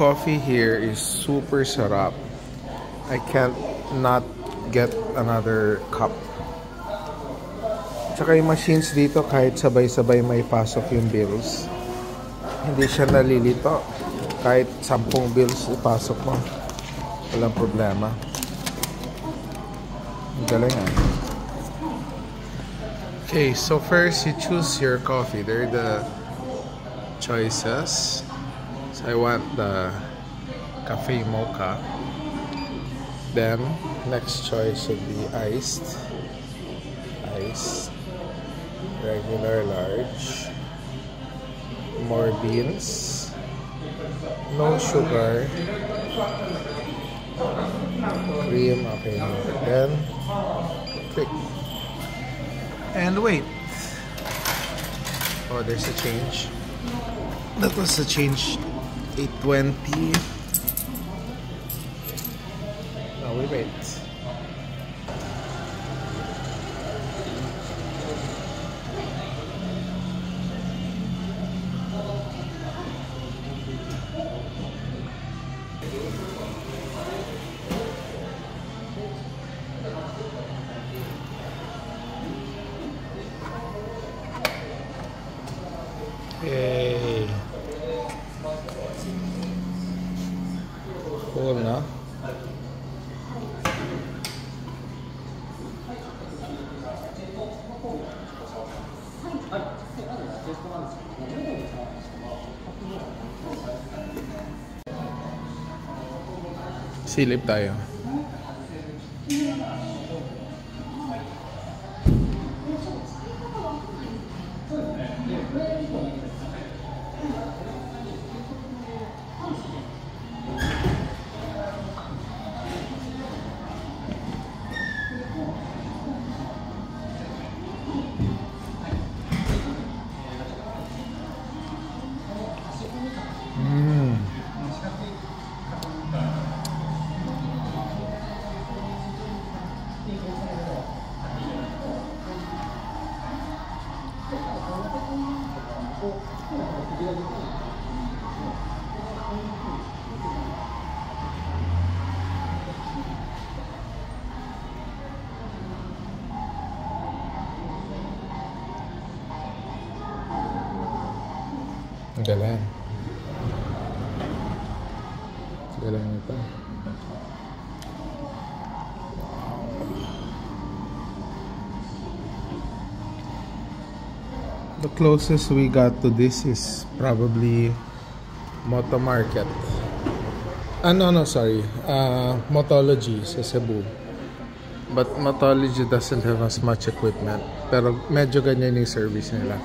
coffee here is super sarap. I can't not get another cup. Tsaka yung machines dito, kahit sabay-sabay may pasok yung bills, hindi siya nalilito. Kahit 10 bills ipasok mo, walang problema. Ang galing ah. Okay, so first you choose your coffee. There are the choices. So I want the cafe mocha. Then next choice would be iced, regular, large, more beans, no sugar, cream. Okay, then click and wait. Oh, there's a change. That was a change. 820. Now we wait. Yay. Cool na. Silip tayo. Galing. Galing ito. The closest we got to this is probably Moto Market. Sorry. Motology sa Cebu. But Motology doesn't have as much equipment. Pero medyo ganyan yung service nila.